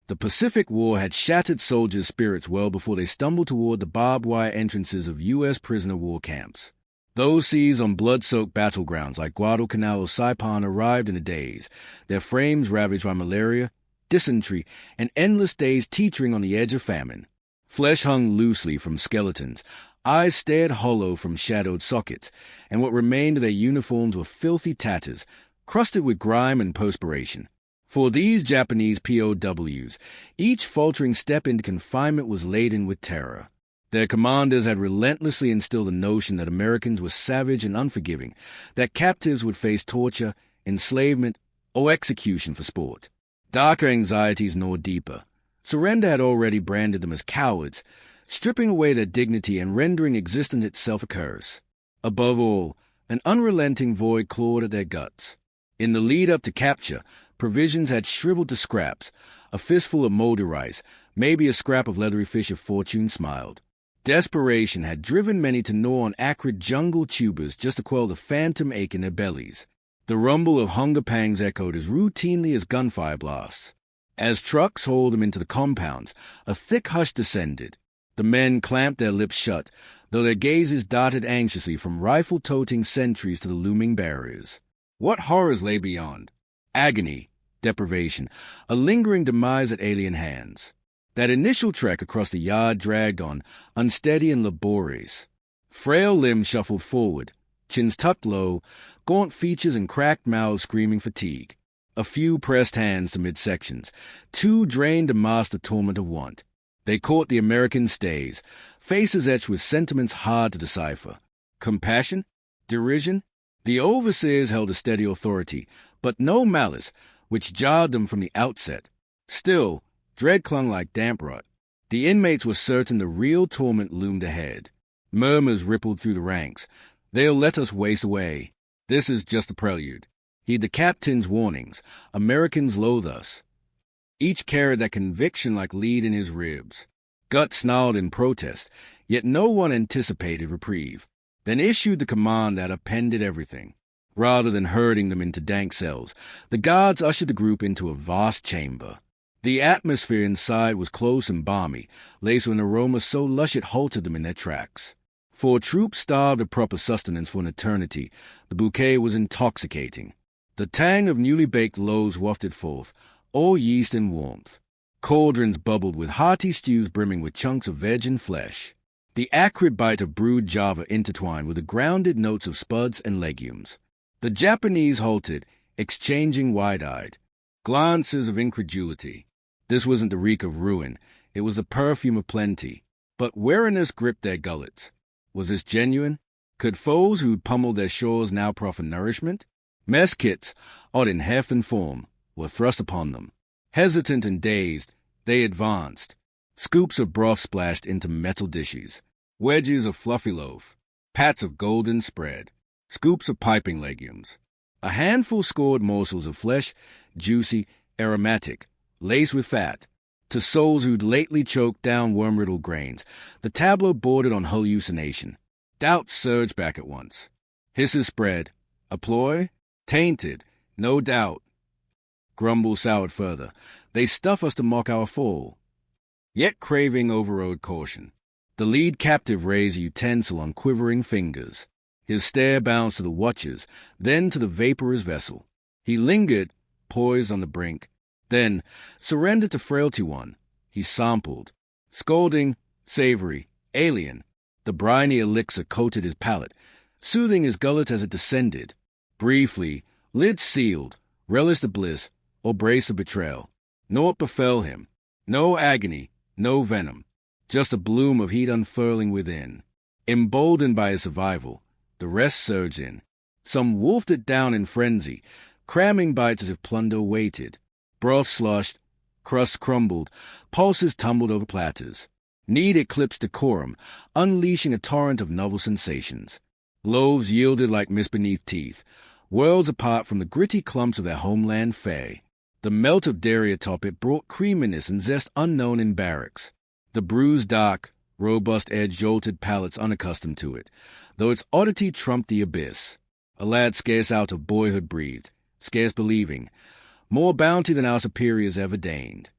The Pacific War had shattered soldiers' spirits well before they stumbled toward the barbed wire entrances of U.S. prisoner war camps. Those seas on blood-soaked battlegrounds like Guadalcanal or Saipan arrived in a daze, their frames ravaged by malaria, dysentery, and endless days teetering on the edge of famine. Flesh hung loosely from skeletons, eyes stared hollow from shadowed sockets, and what remained of their uniforms were filthy tatters, crusted with grime and perspiration. For these Japanese POWs, each faltering step into confinement was laden with terror. Their commanders had relentlessly instilled the notion that Americans were savage and unforgiving, that captives would face torture, enslavement, or execution for sport. Darker anxieties gnawed deeper. Surrender had already branded them as cowards, stripping away their dignity and rendering existence itself a curse. Above all, an unrelenting void clawed at their guts. In the lead-up to capture, provisions had shriveled to scraps, a fistful of moldy rice, maybe a scrap of leathery fish if fortune smiled. Desperation had driven many to gnaw on acrid jungle tubers just to quell the phantom ache in their bellies. The rumble of hunger pangs echoed as routinely as gunfire blasts. As trucks hauled them into the compounds, a thick hush descended. The men clamped their lips shut, though their gazes darted anxiously from rifle-toting sentries to the looming barriers. What horrors lay beyond? Agony, deprivation, a lingering demise at alien hands. That initial trek across the yard dragged on, unsteady and laborious. Frail limbs shuffled forward, chins tucked low, gaunt features and cracked mouths screaming fatigue. A few pressed hands to midsections, too drained to master torment of want. They caught the American stays, faces etched with sentiments hard to decipher. Compassion? Derision? The overseers held a steady authority, but no malice, which jarred them from the outset. Still, dread clung like damp rot. The inmates were certain the real torment loomed ahead. Murmurs rippled through the ranks. They'll let us waste away. This is just a prelude. Heed the captain's warnings. Americans loathe us. Each carried that conviction like lead in his ribs. Guts snarled in protest, yet no one anticipated reprieve. Then issued the command that upended everything. Rather than herding them into dank cells, the guards ushered the group into a vast chamber. The atmosphere inside was close and balmy, laced with an aroma so lush it halted them in their tracks. For a troop starved of proper sustenance for an eternity, the bouquet was intoxicating. The tang of newly baked loaves wafted forth, all yeast and warmth. Cauldrons bubbled with hearty stews brimming with chunks of veg and flesh. The acrid bite of brewed Java intertwined with the grounded notes of spuds and legumes. The Japanese halted, exchanging wide-eyed glances of incredulity. This wasn't the reek of ruin, it was the perfume of plenty. But weariness gripped their gullets. Was this genuine? Could foes who'd pummeled their shores now proffer nourishment? Mess kits, odd in heft and form, were thrust upon them. Hesitant and dazed, they advanced. Scoops of broth splashed into metal dishes, wedges of fluffy loaf, pats of golden spread, scoops of piping legumes. A handful scored morsels of flesh, juicy, aromatic, laced with fat. To souls who'd lately choked down worm-riddled grains, the tableau bordered on hallucination. Doubts surged back at once. Hisses spread. A ploy? Tainted, no doubt. Grumbles soured further. They stuff us to mock our fall. Yet craving overrode caution. The lead captive raised a utensil on quivering fingers. His stare bounced to the watchers, then to the vaporous vessel. He lingered, poised on the brink, then surrendered to frailty one. He sampled. Scalding, savory, alien. The briny elixir coated his palate, soothing his gullet as it descended. Briefly, lids sealed, relished the bliss, or brace the betrayal. Naught befell him. No agony, no venom. Just a bloom of heat unfurling within. Emboldened by his survival, the rest surged in. Some wolfed it down in frenzy, cramming bites as if plunder waited. Broth sloshed, crusts crumbled, pulses tumbled over platters. Need eclipsed decorum, unleashing a torrent of novel sensations. Loaves yielded like mist beneath teeth, worlds apart from the gritty clumps of their homeland fay. The melt of dairy atop it brought creaminess and zest unknown in barracks. The bruised dark, robust edge jolted palates unaccustomed to it, though its oddity trumped the abyss. A lad scarce out of boyhood breathed, scarce believing, more bounty than our superiors ever deigned.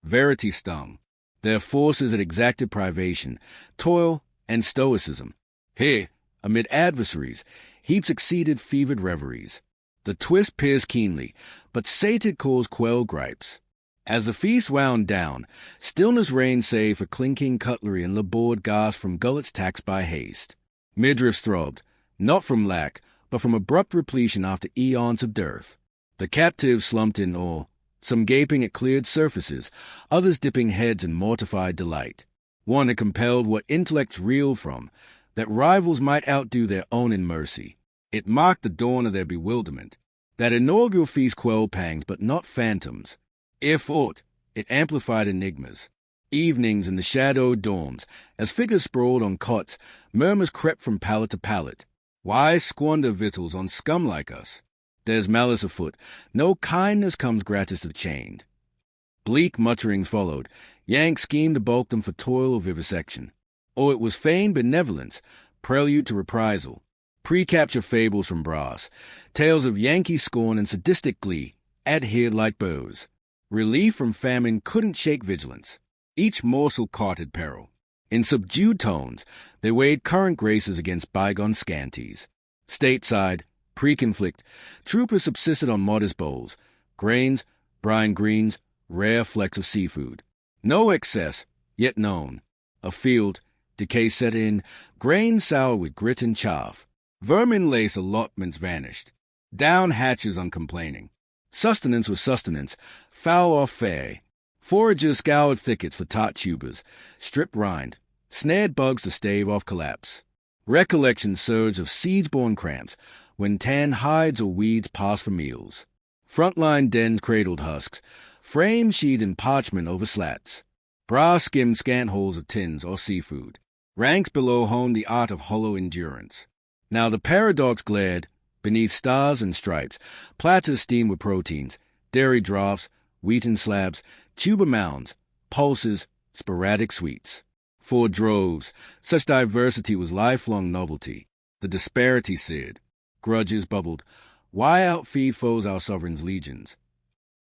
Verity stung. Their forces had exacted privation, toil, and stoicism. Here, amid adversaries, heaps exceeded fevered reveries. The twist pierced keenly, but sated cause quelled gripes. As the feast wound down, stillness reigned save for clinking cutlery and labored gasp from gullets taxed by haste. Midriffs throbbed, not from lack, but from abrupt repletion after eons of dearth. The captives slumped in awe, some gaping at cleared surfaces, others dipping heads in mortified delight. One had compelled what intellects reeled from, that rivals might outdo their own in mercy. It marked the dawn of their bewilderment. That inaugural feast quelled pangs, but not phantoms. If aught, it amplified enigmas. Evenings in the shadowed dorms, as figures sprawled on cots, murmurs crept from pallet to pallet. Why squander victuals on scum like us? There's malice afoot. No kindness comes gratis to the chained. Bleak mutterings followed. Yanks schemed to bulk them for toil or vivisection. Or it was feigned benevolence, prelude to reprisal. Pre-capture fables from brass, tales of Yankee scorn and sadistic glee, adhered like bows. Relief from famine couldn't shake vigilance. Each morsel courted peril. In subdued tones, they weighed current graces against bygone scanties. Stateside, pre-conflict, troopers subsisted on modest bowls, grains, brine greens, rare flecks of seafood. No excess, yet known. Afield, decay set in, grain sour with grit and chaff. Vermin lace allotments vanished. Down hatches uncomplaining. Sustenance was sustenance, foul or fair. Foragers scoured thickets for taut tubers, stripped rind, snared bugs to stave off collapse. Recollection surged of siege-borne cramps, when tan hides or weeds passed for meals. Frontline dens cradled husks, frames sheathed in parchment over slats. Brass skimmed scant holes of tins or seafood. Ranks below honed the art of hollow endurance. Now the paradox glared, beneath stars and stripes, platters steamed with proteins, dairy draughts, wheaten slabs, tuber mounds, pulses, sporadic sweets. For droves, such diversity was lifelong novelty. The disparity seared. Grudges bubbled. Why outfeed foes our sovereign's legions?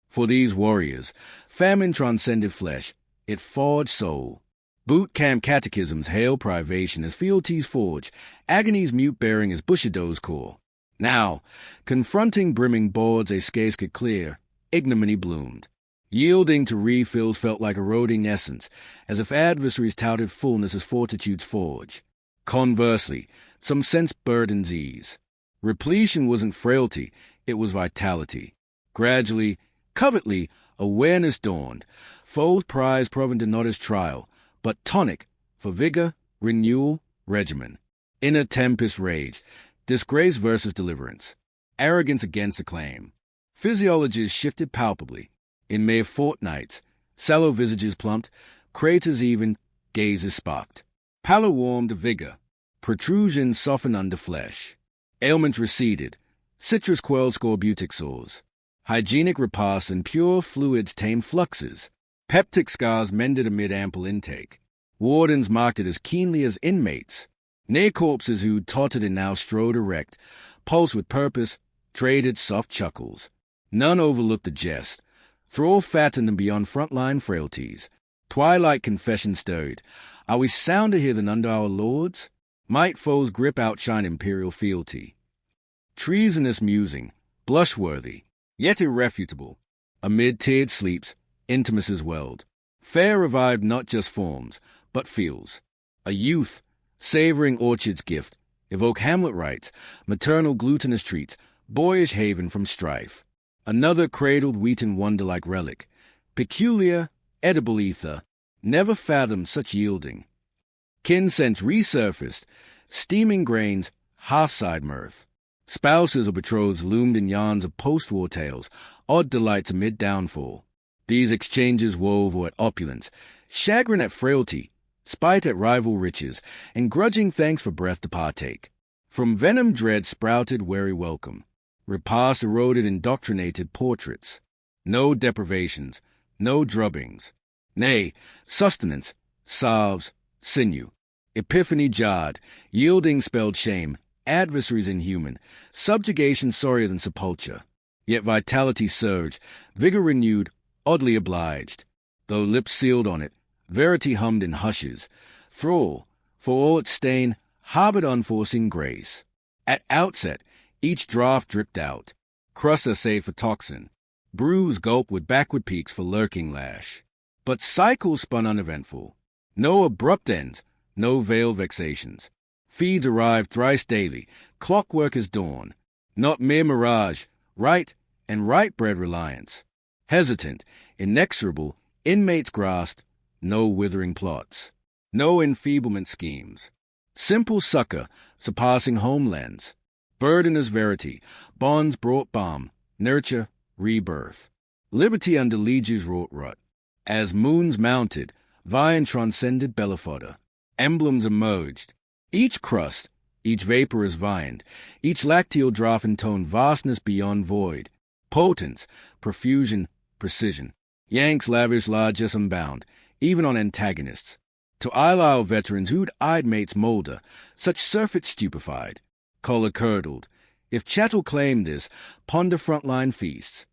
For these warriors, famine transcended flesh. It forged soul. Boot camp catechisms hail privation as fealties forge, agony's mute bearing as Bushidow's core. Now, confronting brimming boards they scarce could clear, ignominy bloomed. Yielding to refills felt like eroding essence, as if adversaries touted fullness as fortitude's forge. Conversely, some sense burdens ease. Repletion wasn't frailty, it was vitality. Gradually, covertly, awareness dawned. Foes prized provender not as trial, but tonic for vigor, renewal, regimen. Inner tempest raged, disgrace versus deliverance, arrogance against acclaim. Physiologies shifted palpably. In mere fortnights, sallow visages plumped, craters even, gazes sparked. Pallor warmed to vigor, protrusions softened under flesh. Ailments receded, citrus quelled scorbutic sores. Hygienic repasts and pure fluids tamed fluxes. Peptic scars mended amid ample intake. Wardens marked it as keenly as inmates. Near corpses who tottered and now strode erect, pulsed with purpose, traded soft chuckles. None overlooked the jest. Thrall fattened them beyond frontline frailties. Twilight confession stirred. Are we sounder here than under our lords? Might foes grip outshine imperial fealty. Treasonous musing, blushworthy, yet irrefutable. Amid tiered sleeps, intimacies welled. Fair revived not just forms, but feels. A youth, savoring orchard's gift, evoke Hamlet rites, maternal glutinous treats, boyish haven from strife. Another cradled wheaten wonder-like relic. Peculiar, edible ether, never fathomed such yielding. Kin sense resurfaced, steaming grains, half-side mirth. Spouses or betrothed loomed in yarns of post-war tales, odd delights amid downfall. These exchanges wove or at opulence, chagrin at frailty, spite at rival riches, and grudging thanks for breath to partake. From venom dread sprouted wary welcome. Repasts eroded indoctrinated portraits. No deprivations, no drubbings. Nay, sustenance, salves, sinew. Epiphany jarred, yielding spelled shame, adversaries inhuman, subjugation sorrier than sepulture. Yet vitality surged, vigor renewed, oddly obliged. Though lips sealed on it, verity hummed in hushes. Thrall, for all its stain, harbored unforeseen grace. At outset, each draught dripped out. Crusser save for toxin. Brews gulp with backward peaks for lurking lash. But cycles spun uneventful. No abrupt ends, no veiled vexations. Feeds arrived thrice daily, clockwork as dawn. Not mere mirage, right and right-bred reliance. Hesitant, inexorable, inmates grasped, no withering plots. No enfeeblement schemes. Simple succor, surpassing homelands. Burden as verity, bonds brought balm, nurture, rebirth. Liberty under lieges wrought rut. As moons mounted, Vian transcended Bellefoda. Emblems emerged. Each crust, each vapor is vined, each lacteal draught intoned vastness beyond void. Potence, profusion, precision. Yanks lavish largesse unbound, even on antagonists. To Isle veterans who'd eyed mates molder, such surfeit stupefied. Color curdled. If chattel claimed this, ponder frontline feasts.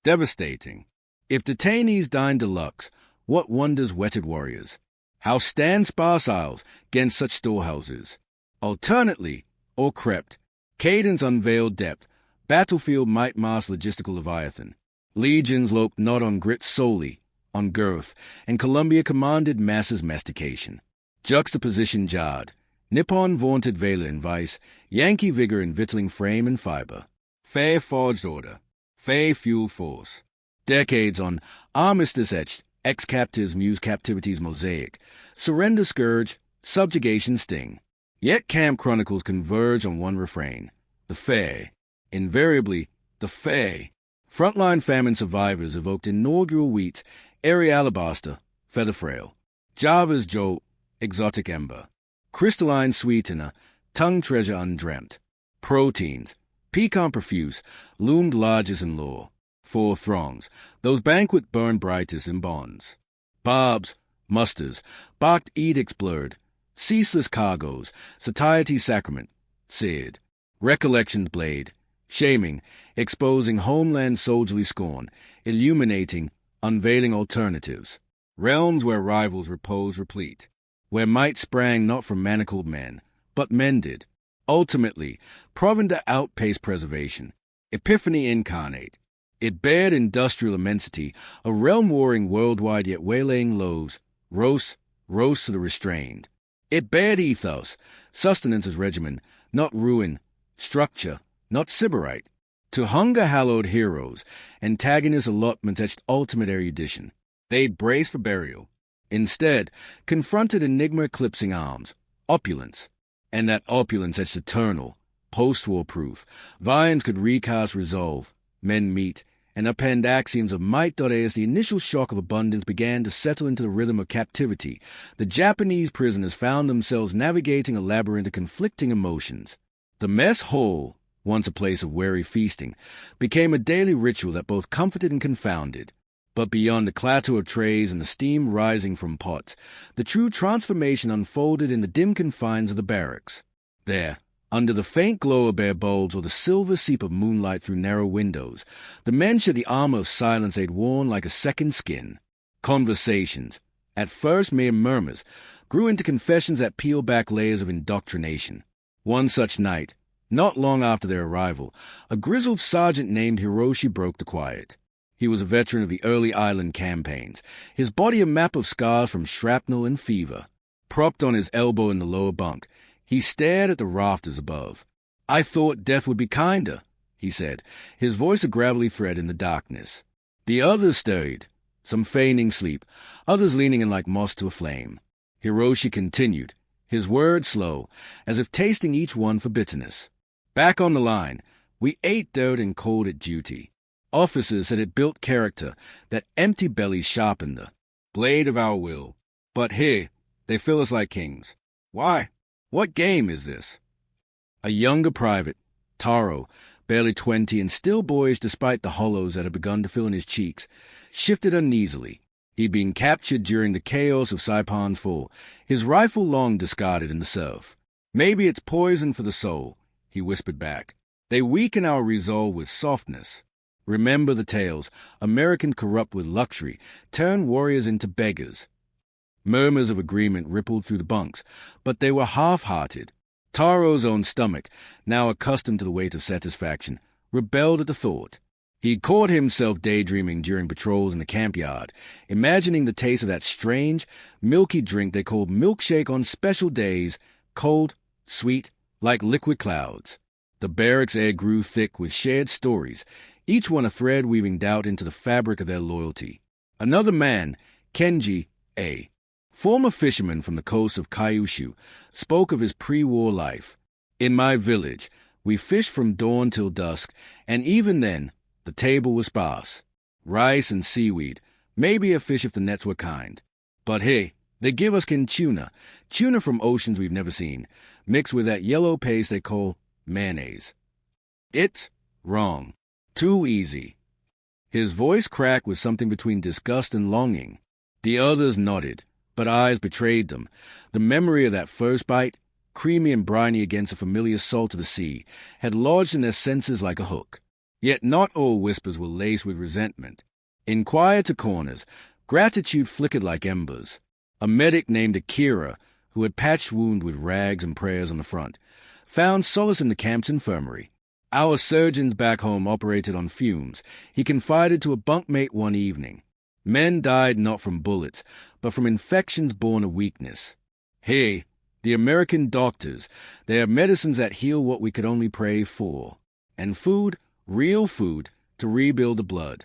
Devastating. If detainees dine deluxe, what wonders wetted warriors? How stand sparse isles 'gainst such storehouses? Alternately, or crept, cadence unveiled depth, battlefield might mask logistical leviathan. Legions loped not on grit solely, on girth, and Columbia commanded masses mastication. Juxtaposition jarred. Nippon vaunted valor in vice, Yankee vigor in victualling frame and fiber. Fair forged order, fair fuel force. Decades on armistice etched, ex-captives muse captivity's mosaic. Surrender scourge, subjugation sting. Yet camp chronicles converge on one refrain. The fair. Invariably, the fair. Frontline famine survivors evoked inaugural wheats, airy alabaster, feather frail. Java's jolt, exotic ember. Crystalline sweetener, tongue treasure undreamt. Proteins, pecan profuse, loomed largest in lore. For throngs, those banquet burned brightest in bonds. Barbs, musters, barked edicts blurred. Ceaseless cargoes, satiety's sacrament, seared. Recollection's blade, shaming, exposing homeland soldierly scorn, illuminating, unveiling alternatives. Realms where rivals repose replete, where might sprang not from manacled men, but mended. Ultimately, provender outpaced preservation, epiphany incarnate. It bared industrial immensity, a realm warring worldwide yet waylaying loaves, roast to the restrained. It bared ethos, sustenance as regimen, not ruin, structure, not sybarite. To hunger-hallowed heroes, antagonist allotments etched ultimate erudition. They'd brace for burial. Instead, confronted enigma eclipsing arms, opulence. And that opulence etched eternal, post-war proof. Vians could recast resolve, men meet, and append axioms of might. As the initial shock of abundance began to settle into the rhythm of captivity, the Japanese prisoners found themselves navigating a labyrinth of conflicting emotions. The mess hall, once a place of wary feasting, became a daily ritual that both comforted and confounded. But beyond the clatter of trays and the steam rising from pots, the true transformation unfolded in the dim confines of the barracks. There, under the faint glow of bare bowls or the silver seep of moonlight through narrow windows, the men shed the armor of silence they'd worn like a second skin. Conversations, at first mere murmurs, grew into confessions that peeled back layers of indoctrination. One such night, not long after their arrival, a grizzled sergeant named Hiroshi broke the quiet. He was a veteran of the early island campaigns, his body a map of scars from shrapnel and fever. Propped on his elbow in the lower bunk, he stared at the rafters above. "I thought death would be kinder," he said, his voice a gravelly thread in the darkness. The others stirred, some feigning sleep, others leaning in like moss to a flame. Hiroshi continued, his words slow, as if tasting each one for bitterness. "Back on the line, we ate dirt and cold at duty. Officers said it built character, that empty bellies sharpened the blade of our will. But here, they fill us like kings. Why? What game is this?" A younger private, Taro, barely 20 and still boyish despite the hollows that had begun to fill in his cheeks, shifted uneasily. He'd been captured during the chaos of Saipan's fall, his rifle long discarded in the surf. "Maybe it's poison for the soul," he whispered back. "They weaken our resolve with softness." Remember the tales. American corrupt with luxury turned warriors into beggars. Murmurs of agreement rippled through the bunks, but they were half-hearted. Taro's own stomach, now accustomed to the weight of satisfaction, rebelled at the thought. He caught himself daydreaming during patrols in the camp yard, imagining the taste of that strange, milky drink they called milkshake on special days, cold, sweet, like liquid clouds. The barracks air grew thick with shared stories, each one a thread weaving doubt into the fabric of their loyalty. Another man, Kenji, a former fisherman from the coast of Kyushu, spoke of his pre-war life. In my village, we fished from dawn till dusk, and even then, the table was sparse. Rice and seaweed, maybe a fish if the nets were kind. But hey, they give us tuna from oceans we've never seen, mixed with that yellow paste they call mayonnaise. It's wrong. Too easy. His voice cracked with something between disgust and longing. The others nodded, but eyes betrayed them. The memory of that first bite, creamy and briny against the familiar salt of the sea, had lodged in their senses like a hook. Yet not all whispers were laced with resentment. In quieter corners, gratitude flickered like embers. A medic named Akira, who had patched wound with rags and prayers on the front, found solace in the camp's infirmary. Our surgeons back home operated on fumes, he confided to a bunkmate one evening. Men died not from bullets, but from infections born of weakness. Hey, the American doctors, they have medicines that heal what we could only pray for. And food, real food, to rebuild the blood.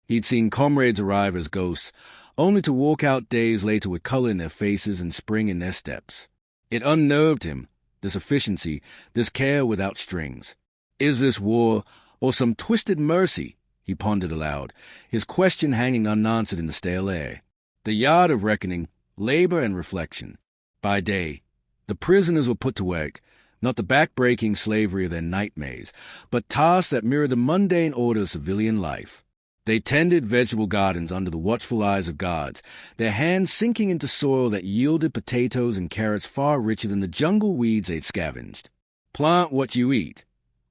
He'd seen comrades arrive as ghosts, only to walk out days later with color in their faces and spring in their steps. It unnerved him, this efficiency, this care without strings. Is this war, or some twisted mercy? He pondered aloud, his question hanging unanswered in the stale air. The yard of reckoning, labor and reflection. By day, the prisoners were put to work, not the back-breaking slavery of their nightmares, but tasks that mirrored the mundane order of civilian life. They tended vegetable gardens under the watchful eyes of guards, their hands sinking into soil that yielded potatoes and carrots far richer than the jungle weeds they'd scavenged. Plant what you eat.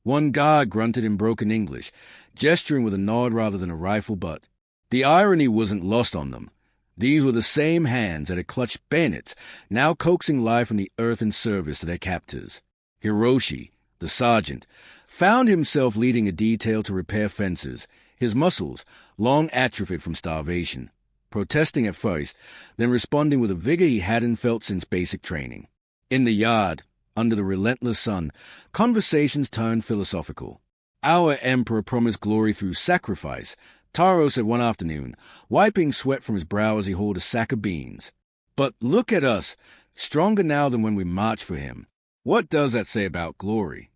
One guard grunted in broken English, gesturing with a nod rather than a rifle butt. The irony wasn't lost on them. These were the same hands that had clutched bayonets, now coaxing life from the earth in service to their captors. Hiroshi, the sergeant, found himself leading a detail to repair fences, his muscles, long atrophied from starvation, protesting at first, then responding with a vigor he hadn't felt since basic training. In the yard, under the relentless sun, conversations turned philosophical. Our emperor promised glory through sacrifice, Taro said one afternoon, wiping sweat from his brow as he hauled a sack of beans. But look at us, stronger now than when we marched for him. What does that say about glory?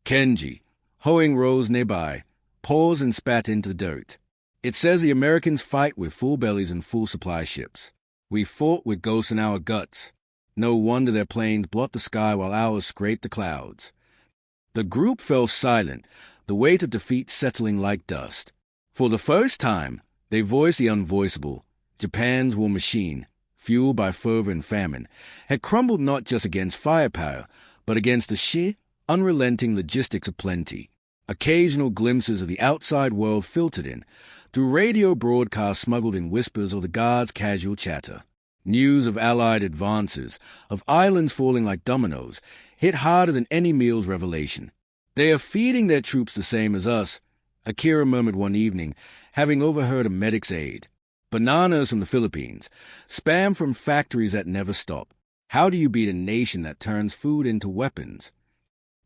Kenji, hoeing rows nearby, paused and spat into the dirt. It says the Americans fight with full bellies and full supply ships. We fought with ghosts in our guts. No wonder their planes blot the sky while ours scrape the clouds. The group fell silent, the weight of defeat settling like dust. For the first time, they voiced the unvoicable. Japan's war machine, fueled by fervor and famine, had crumbled not just against firepower, but against the sheer, unrelenting logistics of plenty. Occasional glimpses of the outside world filtered in, through radio broadcasts smuggled in whispers or the guards' casual chatter. News of Allied advances, of islands falling like dominoes, hit harder than any meal's revelation. They are feeding their troops the same as us, Akira murmured one evening, having overheard a medic's aide. Bananas from the Philippines, spam from factories that never stop. How do you beat a nation that turns food into weapons?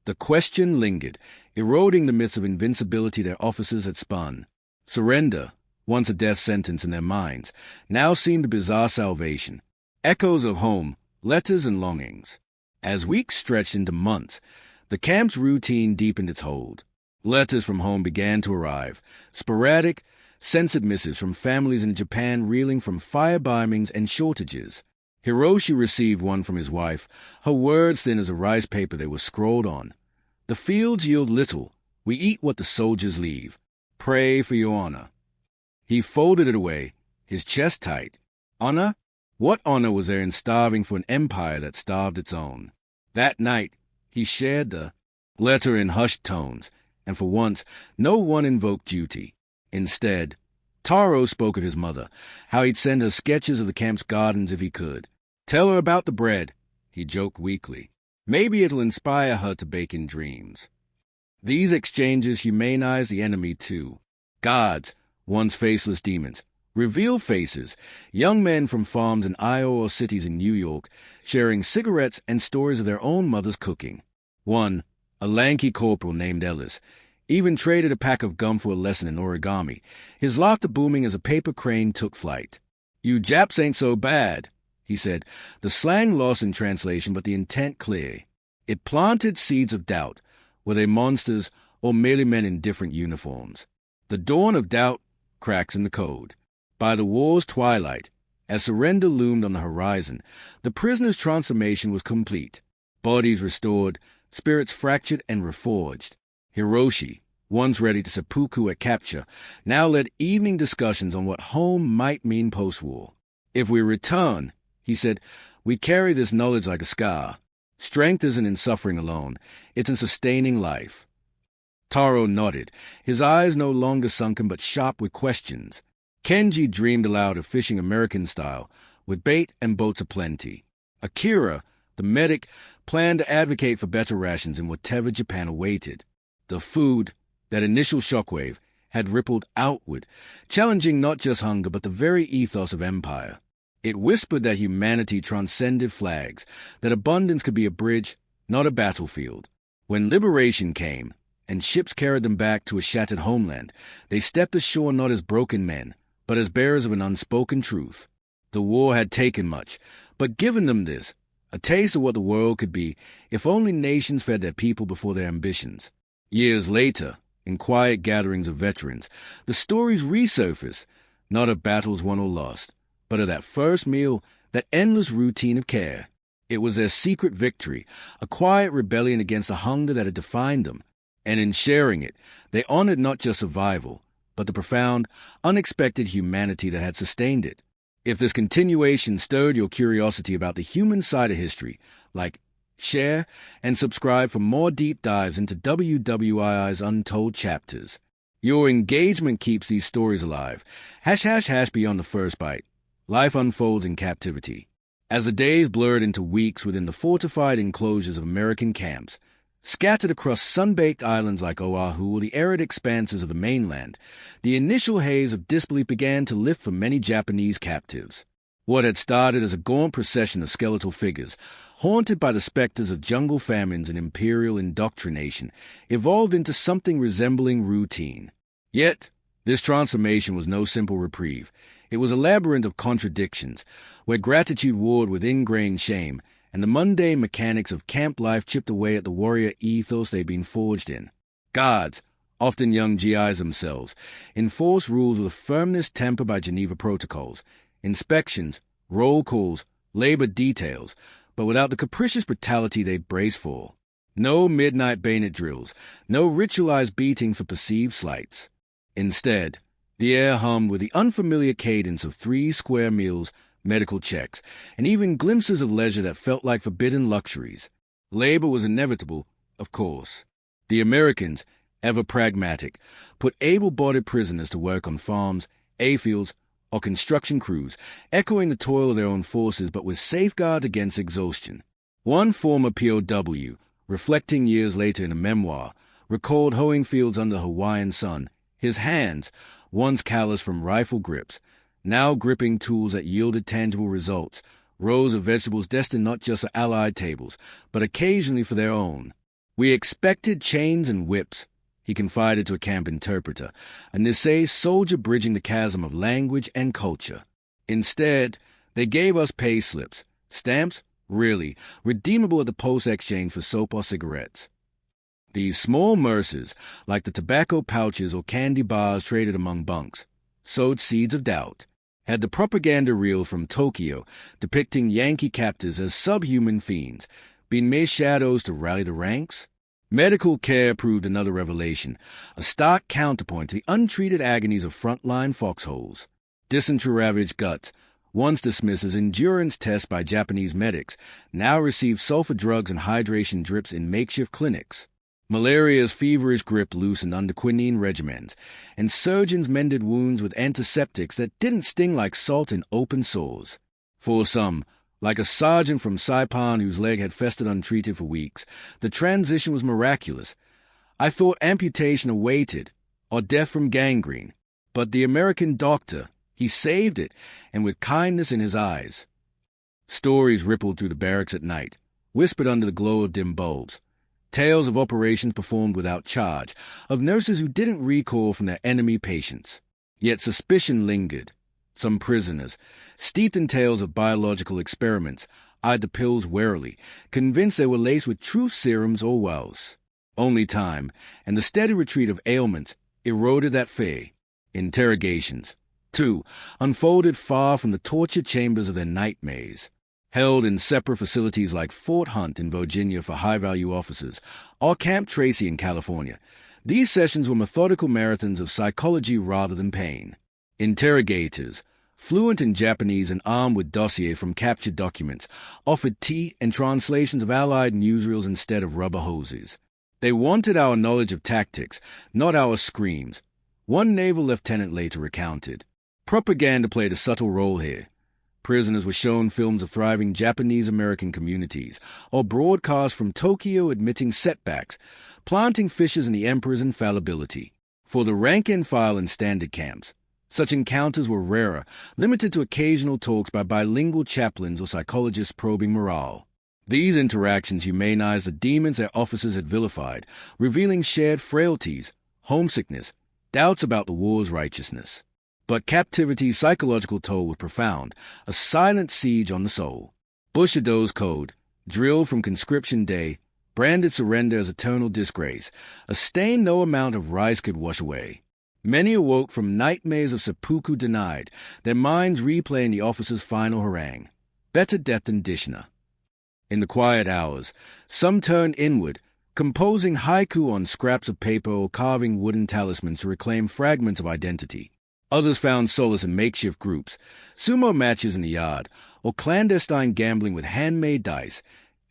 The question lingered, eroding the myths of invincibility their officers had spun. Surrender, once a death sentence in their minds, now seemed a bizarre salvation. Echoes of home, letters and longings. As weeks stretched into months, the camp's routine deepened its hold. Letters from home began to arrive, sporadic, censored missives from families in Japan reeling from fire bombings and shortages. Hiroshi received one from his wife, her words thin as a rice paper they were scrawled on. The fields yield little. We eat what the soldiers leave. Pray for your honor. He folded it away, his chest tight. Honor? What honor was there in starving for an empire that starved its own? That night, he shared the letter in hushed tones, and for once, no one invoked duty. Instead, Taro spoke of his mother, how he'd send her sketches of the camp's gardens if he could. "Tell her about the bread," he joked weakly. "Maybe it'll inspire her to bake in dreams." These exchanges humanized the enemy too. Gods, once faceless demons, reveal faces, young men from farms in Iowa or cities in New York, sharing cigarettes and stories of their own mother's cooking. One, a lanky corporal named Ellis, even traded a pack of gum for a lesson in origami, his laughter booming as a paper crane took flight. "You Japs ain't so bad," he said, the slang lost in translation but the intent clear. It planted seeds of doubt. Were they monsters or merely men in different uniforms? The dawn of doubt cracks in the code. By the war's twilight, as surrender loomed on the horizon, the prisoners' transformation was complete. Bodies restored, spirits fractured and reforged. Hiroshi, once ready to seppuku at capture, now led evening discussions on what home might mean post-war. "If we return," he said, "we carry this knowledge like a scar. Strength isn't in suffering alone, it's in sustaining life." Taro nodded, his eyes no longer sunken but sharp with questions. Kenji dreamed aloud of fishing American style, with bait and boats aplenty. Akira, the medic, planned to advocate for better rations in whatever Japan awaited. The food, that initial shockwave, had rippled outward, challenging not just hunger but the very ethos of empire. It whispered that humanity transcended flags, that abundance could be a bridge, not a battlefield. When liberation came, and ships carried them back to a shattered homeland, they stepped ashore not as broken men, but as bearers of an unspoken truth. The war had taken much, but given them this, a taste of what the world could be if only nations fed their people before their ambitions. Years later, in quiet gatherings of veterans, the stories resurface, not of battles won or lost, but of that first meal, that endless routine of care. It was their secret victory, a quiet rebellion against the hunger that had defined them, and in sharing it, they honored not just survival, but the profound, unexpected humanity that had sustained it. If this continuation stirred your curiosity about the human side of history, like, share, and subscribe for more deep dives into WWII's untold chapters. Your engagement keeps these stories alive. ## beyond the first bite. Life unfolds in captivity. As the days blurred into weeks within the fortified enclosures of American camps, scattered across sun-baked islands like Oahu or the arid expanses of the mainland, the initial haze of disbelief began to lift for many Japanese captives. What had started as a gaunt procession of skeletal figures, haunted by the specters of jungle famines and imperial indoctrination, evolved into something resembling routine. Yet, this transformation was no simple reprieve. It was a labyrinth of contradictions, where gratitude warred with ingrained shame, and the mundane mechanics of camp life chipped away at the warrior ethos they'd been forged in. Guards, often young GIs themselves, enforced rules with a firmness tempered by Geneva protocols, inspections, roll calls, labor details, but without the capricious brutality they braced for. No midnight bayonet drills, no ritualized beating for perceived slights. Instead, the air hummed with the unfamiliar cadence of 3 square meals, medical checks, and even glimpses of leisure that felt like forbidden luxuries. Labor was inevitable, of course. The Americans, ever pragmatic, put able-bodied prisoners to work on farms, fields, or construction crews, echoing the toil of their own forces but with safeguard against exhaustion. One former POW, reflecting years later in a memoir, recalled hoeing fields under the Hawaiian sun, his hands, once callous from rifle grips, now gripping tools that yielded tangible results, rows of vegetables destined not just for Allied tables, but occasionally for their own. "We expected chains and whips," he confided to a camp interpreter, a Nisei soldier bridging the chasm of language and culture. Instead, they gave us pay slips, stamps, really, redeemable at the post-exchange for soap or cigarettes. These small mercies, like the tobacco pouches or candy bars traded among bunks, sowed seeds of doubt. Had the propaganda reel from Tokyo, depicting Yankee captors as subhuman fiends, been mere shadows to rally the ranks? Medical care proved another revelation, a stark counterpoint to the untreated agonies of frontline foxholes. Dysentery-ravaged guts, once dismissed as endurance tests by Japanese medics, now received sulfur drugs and hydration drips in makeshift clinics. Malaria's feverish grip loosened under quinine regimens, and surgeons mended wounds with antiseptics that didn't sting like salt in open sores. For some, like a sergeant from Saipan whose leg had festered untreated for weeks, the transition was miraculous. I thought amputation awaited, or death from gangrene. But the American doctor, he saved it, and with kindness in his eyes. Stories rippled through the barracks at night, whispered under the glow of dim bulbs. Tales of operations performed without charge, of nurses who didn't recoil from their enemy patients. Yet suspicion lingered. Some prisoners, steeped in tales of biological experiments, eyed the pills warily, convinced they were laced with truth serums or wells. Only time, and the steady retreat of ailments, eroded that fear. Interrogations, too, unfolded far from the torture chambers of their nightmares. Held in separate facilities like Fort Hunt in Virginia for high-value officers, or Camp Tracy in California, these sessions were methodical marathons of psychology rather than pain. Interrogators, fluent in Japanese and armed with dossier from captured documents, offered tea and translations of Allied newsreels instead of rubber hoses. They wanted our knowledge of tactics, not our screams. One naval lieutenant later recounted. Propaganda played a subtle role here. Prisoners were shown films of thriving Japanese-American communities, or broadcasts from Tokyo admitting setbacks, planting fissures in the emperor's infallibility. For the rank-and-file in standard camps, such encounters were rarer, limited to occasional talks by bilingual chaplains or psychologists probing morale. These interactions humanized the demons their officers had vilified, revealing shared frailties, homesickness, doubts about the war's righteousness. But captivity's psychological toll was profound, a silent siege on the soul. Bushido's code, drilled from conscription day, branded surrender as eternal disgrace, a stain no amount of rice could wash away. Many awoke from nightmares of seppuku denied, their minds replaying the officer's final harangue. Better death than Dishna. In the quiet hours, some turned inward, composing haiku on scraps of paper or carving wooden talismans to reclaim fragments of identity. Others found solace in makeshift groups, sumo matches in the yard, or clandestine gambling with handmade dice,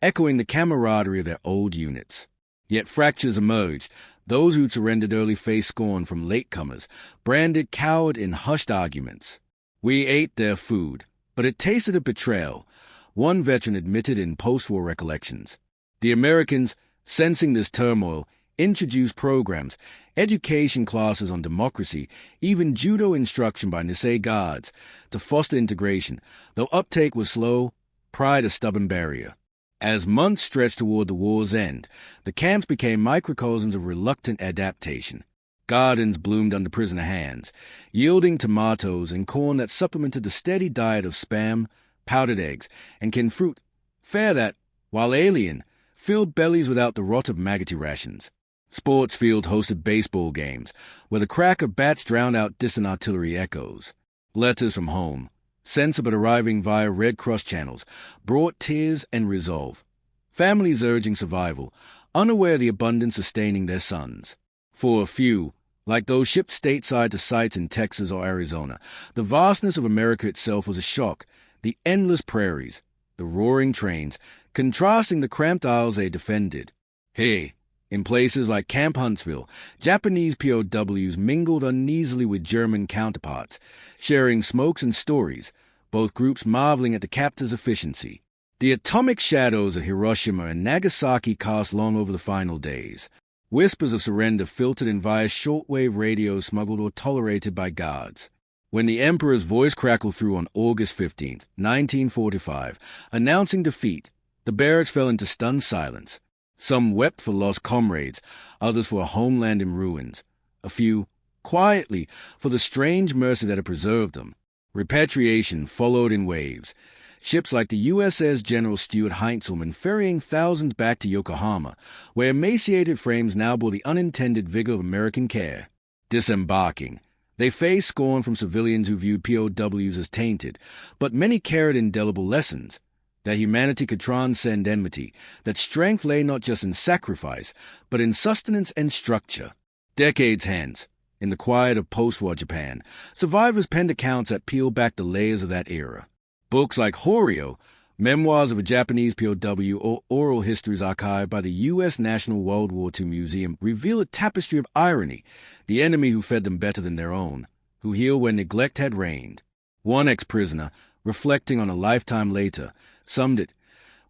echoing the camaraderie of their old units. Yet fractures emerged. Those who'd surrendered early faced scorn from latecomers, branded coward in hushed arguments. We ate their food, but it tasted of betrayal, one veteran admitted in post-war recollections. The Americans, sensing this turmoil, introduced programs, education classes on democracy, even judo instruction by Nisei guards, to foster integration. Though uptake was slow, pride a stubborn barrier. As months stretched toward the war's end, the camps became microcosms of reluctant adaptation. Gardens bloomed under prisoner hands, yielding tomatoes and corn that supplemented the steady diet of Spam, powdered eggs, and canned fruit, fare that, while alien, filled bellies without the rot of maggoty rations. Sports field hosted baseball games, where the crack of bats drowned out distant artillery echoes. Letters from home, sense but arriving via Red Cross channels, brought tears and resolve. Families urging survival, unaware of the abundance sustaining their sons. For a few, like those shipped stateside to sites in Texas or Arizona, the vastness of America itself was a shock. The endless prairies, the roaring trains, contrasting the cramped aisles they defended. Hey, in places like Camp Huntsville, Japanese POWs mingled uneasily with German counterparts, sharing smokes and stories, both groups marveling at the captors' efficiency. The atomic shadows of Hiroshima and Nagasaki cast long over the final days. Whispers of surrender filtered in via shortwave radio smuggled or tolerated by guards. When the Emperor's voice crackled through on August 15th, 1945, announcing defeat, the barracks fell into stunned silence. Some wept for lost comrades, others for a homeland in ruins. A few, quietly, for the strange mercy that had preserved them. Repatriation followed in waves. Ships like the USS General Stuart Heintzelman ferrying thousands back to Yokohama, where emaciated frames now bore the unintended vigor of American care. Disembarking, they faced scorn from civilians who viewed POWs as tainted, but many carried indelible lessons. That humanity could transcend enmity, that strength lay not just in sacrifice, but in sustenance and structure. Decades hence, in the quiet of post-war Japan, survivors penned accounts that peel back the layers of that era. Books like Horio, Memoirs of a Japanese POW, or oral histories archived by the U.S. National World War II Museum, reveal a tapestry of irony, the enemy who fed them better than their own, who healed where neglect had reigned. One ex-prisoner, reflecting on a lifetime later, summed it,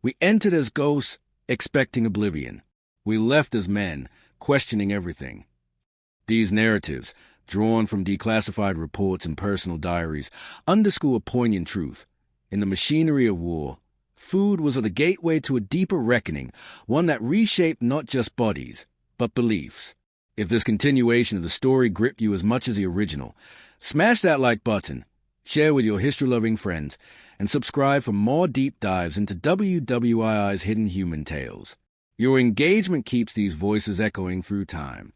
"We entered as ghosts, expecting oblivion. We left as men, questioning everything." These narratives, drawn from declassified reports and personal diaries, underscore a poignant truth. In the machinery of war, food was the gateway to a deeper reckoning, one that reshaped not just bodies, but beliefs. If this continuation of the story gripped you as much as the original, smash that like button, share with your history-loving friends, and subscribe for more deep dives into WWII's hidden human tales. Your engagement keeps these voices echoing through time.